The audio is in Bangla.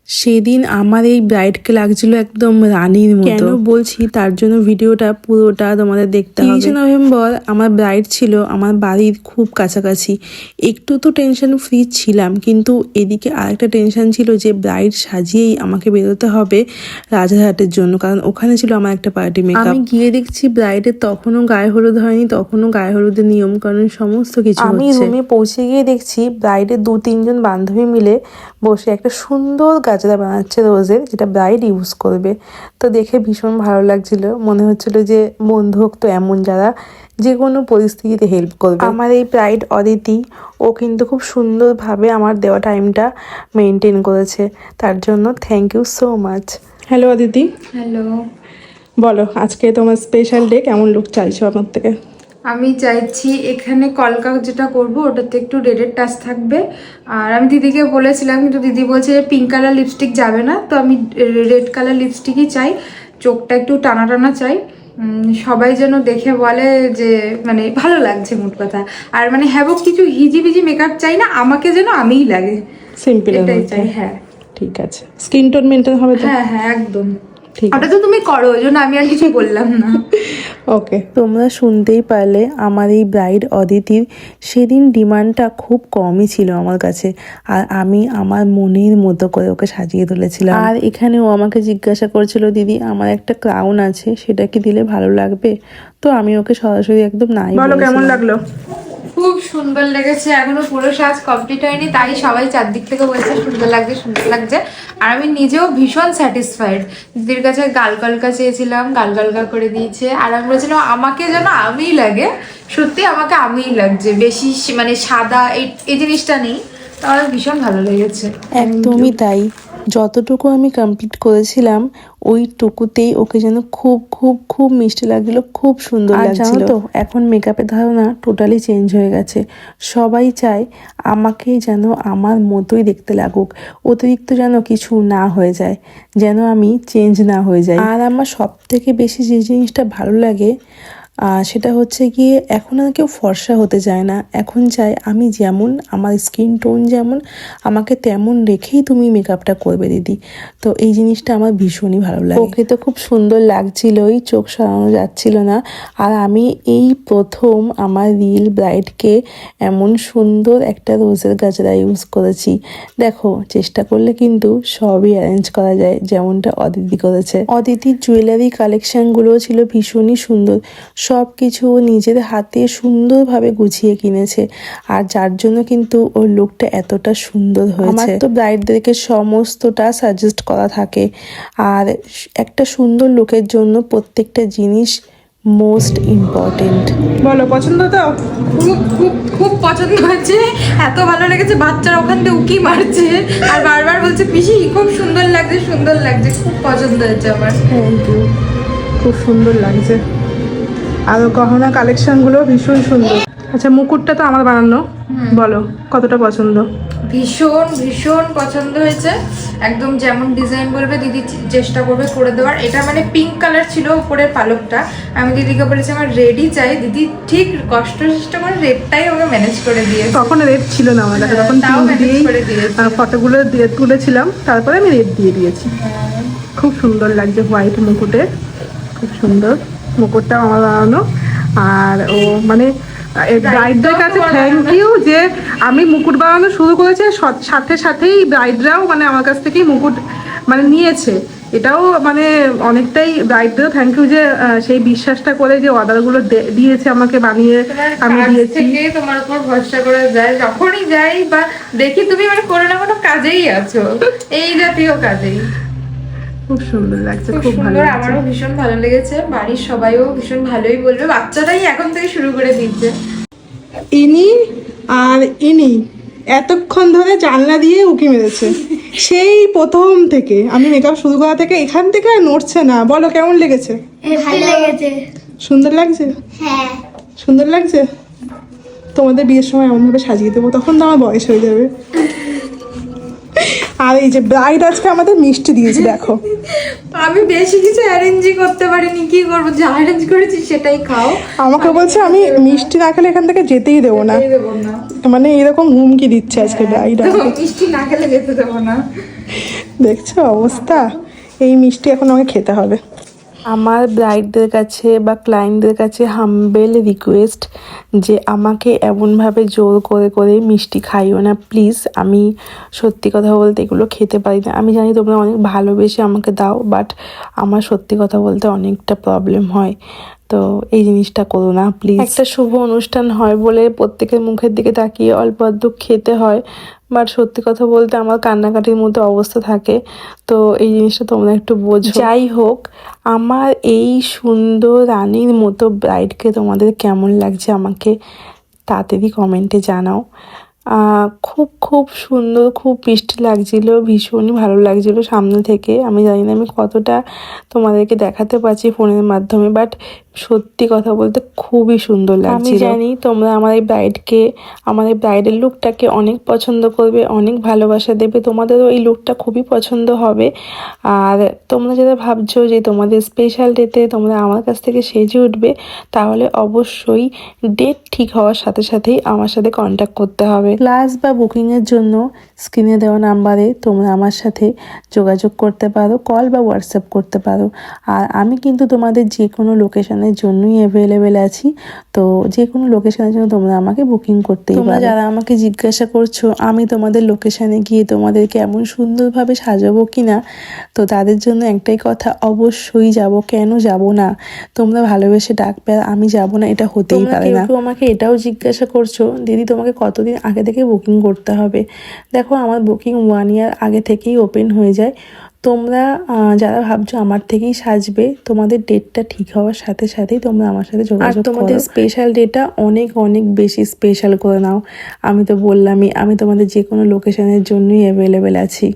সেদিন আমার এই ব্রাইডকে লাগছিল একদম রানীর মতো। কেন বলছি তার জন্য ভিডিওটা পুরোটা তোমাদের দেখতে হবে। 30 নভেম্বর আমার ব্রাইড ছিল আমার বাড়ির খুব কাছাকাছি। একটু তো টেনশন ফ্রি ছিলাম, কিন্তু এদিকে আরেকটা টেনশন ছিল যে ব্রাইড সাজিয়েই আমাকে বেরোতে হবে রাজারহাটের জন্য, কারণ ওখানে ছিল আমার একটা পার্টি মেকআপ। আমি গিয়ে দেখছি ব্রাইডের তখনও গায়ে হলুদ হয়নি, তখনও গায়ে হলুদের নিয়ম কারণ সমস্ত কিছু হচ্ছে। আমি রুমে পৌঁছে গিয়ে দেখছি ব্রাইডের 2-3 জন বান্ধবী মিলে বসে একটা সুন্দর গাজরা বানাচ্ছে রোজের, যেটা ব্রাইড ইউজ করবে। তো দেখে ভীষণ ভালো লাগছিল, মনে হচ্ছিল যে বন্ধুক তো এমন যারা যে কোনো পরিস্থিতিতে হেল্প করবে। আমার এই ব্রাইড অদিতি, ও কিন্তু খুব সুন্দরভাবে আমার দেওয়া টাইমটা মেনটেন করেছে, তার জন্য thank you so much. Hello Aditi. Hello. বলো আজকে তোমার স্পেশাল ডে, কেমন লুক চাইছো আমার থেকে? আমি চাইছি এখানে কলকা যেটা করব ওটাতে একটু রেডের টাচ থাকবে। আর আমি দিদিকে বলেছিলাম, কিন্তু দিদি বলছে পিঙ্ক কালার লিপস্টিক যাবে না, তো আমি রেড কালার লিপস্টিকই চাই। চোখটা একটু টানা টানা চাই, সবাই যেন দেখে বলে যে মানে ভালো লাগছে মোট কথা। আর মানে হ্যাভক কিছু হিজিবিজি মেকআপ চাই না, আমাকে যেন আমিই লাগে, সিম্পল এটাই চাই। হ্যাঁ ঠিক আছে, স্কিন টোন মেনটেন হবে তো? হ্যাঁ হ্যাঁ একদম, ঠিক ওটা তো তুমি করো, ওই জন্য আমি আর কিছু বললাম না। ওকে, তোমরা শুনতেই পারলে আমার এই ব্রাইড অদিতির সেদিন ডিমান্ডটা খুব কমই ছিল আমার কাছে, আর আমি আমার মনের মতো করে ওকে সাজিয়ে তুলেছিলাম। আর এখানে ও আমাকে জিজ্ঞাসা করছিল, দিদি আমার একটা ক্রাউন আছে, সেটা কি দিলে ভালো লাগবে? তো আমি ওকে সরাসরি একদম নাই বলো। কেমন লাগলো? খুব সুন্দর লেগেছে, এখনো পুরো সাজ কমপ্লিট হয়নি, তাই সবাই চারদিক থেকে বলছে সুন্দর লাগছে সুন্দর লাগছে। আর আমি নিজেও ভীষণ স্যাটিসফাইড। দিদির কাছে গাল গলকা চেয়েছিলাম, গাল গলকা করে দিয়েছে। আর আমি বলছিলাম আমাকে যেন আমিই লাগে, সত্যি আমাকে আমিই লাগছে, বেশি মানে সাদা এই জিনিসটা নেই। তো আমার ভীষণ ভালো লেগেছে। একদমই তাই, যতটুকু আমি কমপ্লিট করেছিলাম ওইটুকুতেই ওকে যেন খুব খুব খুব মিষ্টি লাগছিল, খুব সুন্দর লাগছিল। তো এখন মেকআপের ধারণা টোটালি চেঞ্জ হয়ে গেছে, সবাই চায় আমাকে যেন আমার মতোই দেখতে লাগুক, অতিরিক্ত যেন কিছু না হয়ে যায়, যেন আমি চেঞ্জ না হয়ে যাই। আর আমার সব থেকে বেশি যে জিনিসটা ভালো লাগে সেটা হচ্ছে গিয়ে এখন আর কেউ ফর্সা হতে চায় না, এখন চাই আমি যেমন, আমার স্কিন টোন যেমন, আমাকে তেমন রেখেই তুমি মেকআপটা করবে দিদি। তো এই জিনিসটা আমার ভীষণই ভালো লাগে। ওকে তো খুব সুন্দর লাগছিলই, চোখ সরানো যাচ্ছিল না। আর আমি এই প্রথম আমার রিল ব্রাইডকে এমন সুন্দর একটা রোজের গাজরা ইউজ করেছি। দেখো চেষ্টা করলে কিন্তু সবই অ্যারেঞ্জ করা যায়, যেমনটা অদিতি করেছে। অদিতির জুয়েলারি কালেকশনগুলো ছিল ভীষণই সুন্দর, সব কিছু নিজের হাতে সুন্দরভাবে গুছিয়ে কিনেছে, আর যার জন্য কিন্তু ওর লুকটা এতটা সুন্দর হয়েছে। আমার তো ব্রাইডদেরকে সমস্তটা সাজেস্ট করা থাকে, আর একটা সুন্দর লুকের জন্য প্রত্যেকটা জিনিস মোস্ট ইম্পর্টেন্ট। বলো পছন্দ তো? খুব খুব খুব পছন্দ হয়েছে, এত ভালো লেগেছে, বাচ্চারা ওখান থেকে উকি মারছে আর বারবার বলছে পিসি খুব সুন্দর লাগছে সুন্দর লাগছে, খুব পছন্দ হয়েছে আমার। থ্যাংক ইউ, খুব সুন্দর লাগছে। আর গহনা কালেকশনগুলো ভীষণ সুন্দর। আচ্ছা মুকুটটা তো আমার বানানো, বলো কতটা পছন্দ? ভীষণ ভীষণ পছন্দ হয়েছে, একদম যেমন ডিজাইন বলবে দিদি চেষ্টা করবে করে দেওয়ার। এটা মানে পিঙ্ক কালার ছিল উপরের পালকটা, আমি দিদিকে বলেছি আমার রেডই চাই, দিদি ঠিক কষ্ট চেষ্টা করে রেডটাই ওকে ম্যানেজ করে দিয়ে। তখন রেড ছিল না আমার কাছে, তখন তাও পিঙ্ক ম্যানেজ দিয়েই করে দিয়েছে। ফটোগুলো তুলেছিলাম, তারপরে আমি রেড দিয়ে দিয়েছি। খুব সুন্দর লাগছে হোয়াইট মুকুটে, খুব সুন্দর মুকুটটা আমার বানানো। আর ও মানে ব্রাইডদের কাছে থ্যাংক ইউ যে আমি মুকুট বানানো শুরু করেছি, সাথে সাথেই ব্রাইডরাও মানে আমার কাছ থেকেই মুকুট মানে নিয়েছে। এটাও মানে অনেকটাই ব্রাইডদেরও থ্যাংক ইউ যে সেই বিশ্বাসটা করে যে অর্ডারগুলো দিয়েছে আমাকে বানিয়ে আমি দিয়েছি। তোমার উপর ভরসা করে যায়, যখনই যাই বা দেখি তুমি মানে কোনো না কোনো কাজেই আছো, এই জাতীয় কাজেই। খুব সুন্দর লাগছে, খুব খুব ভালো সুন্দর, লাগছে। আমারও ভীষণ ভালো লেগেছে, বাড়ির সবাইও ভীষণ ভালোই বলবে, বাচ্চারাই এখন থেকে শুরু করে দিচ্ছে। ইনি আর ইনি এতক্ষণ ধরে জানলা দিয়ে উকি মেরেছে সেই প্রথম থেকে, আমি মেকআপ শুরু করা থেকে, এখান থেকে আর নড়ছে না। বলো কেমন লেগেছে? ভালো লেগেছে। সুন্দর লাগছে? হ্যাঁ সুন্দর লাগছে। তোমাদের বিয়ের সময় এমনভাবে সাজিয়ে দেবো, তখন তো আমার বয়স হয়ে যাবে। আর এই যে ব্রাইড আজকে আমাদের মিষ্টি দিয়েছে দেখো। আমি বেশি কিছু অ্যারেঞ্জই করতে পারিনি, কি করবো, যা অ্যারেঞ্জ করেছি সেটাই খাও। আমাকে বলছে আমি মিষ্টি না খেলে এখান থেকে যেতেই দেবো না, এই দেবো না, মানে এরকম হুমকি দিচ্ছে আজকে ব্রাইড। তো মিষ্টি না খেলে যেতে দেবো না। দেখছো অবস্থা, এই মিষ্টি এখন আমাকে খেতে হবে। আমার ব্রাইডদের কাছে বা ক্লায়েন্টদের কাছে হাম্বেল রিকোয়েস্ট যে আমাকে এমনভাবে জোর করে করে মিষ্টি খাইও না প্লিজ। আমি সত্যি কথা বলতে এগুলো খেতে পারি না। আমি জানি তোমরা অনেক ভালোবেসে আমাকে দাও, বাট আমার সত্যি কথা বলতে অনেকটা প্রবলেম হয়, তো এই জিনিসটা করো না প্লিজ। একটা শুভ অনুষ্ঠান হয় বলে প্রত্যেকের মুখের দিকে তাকিয়ে অল্প আধটু খেতে হয়, বাট সত্যি কথা বলতে আমার কান্নাকাটির মতো অবস্থা থাকে, তো এই জিনিসটা তোমরা একটু বোঝো। যাই হোক, আমার এই সুন্দর রানীর মতো ব্রাইডকে তোমাদের কেমন লাগছে আমাকে তাড়াতাড়ি কমেন্টে জানাও। খুব খুব সুন্দর, খুব মিষ্টি লাগছিল, ভীষণই ভালো লাগছিল সামনে থেকে। আমি জানি না আমি কতটা তোমাদেরকে দেখাতে পারছি ফোনের মাধ্যমে, বাট সত্যি কথা বলতে খুবই সুন্দর লাগছিল। আমি জানি তোমরা আমার এই ব্রাইডকে, আমার এই ব্রাইডের লুকটাকে অনেক পছন্দ করবে, অনেক ভালোবাসা দেবে, তোমাদেরও এই লুকটা খুবই পছন্দ হবে। আর তোমরা যারা ভাবছো যে তোমাদের স্পেশাল ডেতে তোমরা আমার কাছ থেকে সেজে উঠবে, তাহলে অবশ্যই ডেট ঠিক হওয়ার সাথে সাথেই আমার সাথে কন্ট্যাক্ট করতে হবে। ক্লাস বা বুকিংয়ের জন্য স্ক্রিনে দেওয়া নাম্বারে তোমরা আমার সাথে যোগাযোগ করতে পারো, কল বা হোয়াটসঅ্যাপ করতে পারো। আর আমি কিন্তু তোমাদের যে কোনো লোকেশনের জন্যই অ্যাভেলেবেল আছি, তো যে কোনো লোকেশনের জন্য তোমরা আমাকে বুকিং করতেই পারো। তোমরা যারা আমাকে জিজ্ঞাসা করছো আমি তোমাদের লোকেশনে গিয়ে তোমাদেরকে এমন সুন্দরভাবে সাজাবো কি না, তো তাদের জন্য একটাই কথা, অবশ্যই যাব, কেন যাব না। তোমরা ভালোবেসে ডাকবে আর আমি যাব না, এটা হতেই পারে না। কেউ আমাকে এটাও জিজ্ঞাসা করছো দিদি তোমাকে কতদিন আগে থেকে বুকিং করতে হবে। দেখো আমার বুকিং 1 ইয়ার আগে থেকেই ওপেন হয়ে যায়। তোমরা যারা ভাবছো আমার থেকেই সাজবে, তোমাদের ডেটটা ঠিক হওয়ার সাথে সাথেই তোমরা আমার সাথে যোগাযোগ করো। তোমাদের স্পেশাল ডেটা অনেক অনেক বেশি স্পেশাল করে নাও। আমি তো বললামই আমি তোমাদের যে কোনো লোকেশনের জন্যই অ্যাভেলেবেল আছি।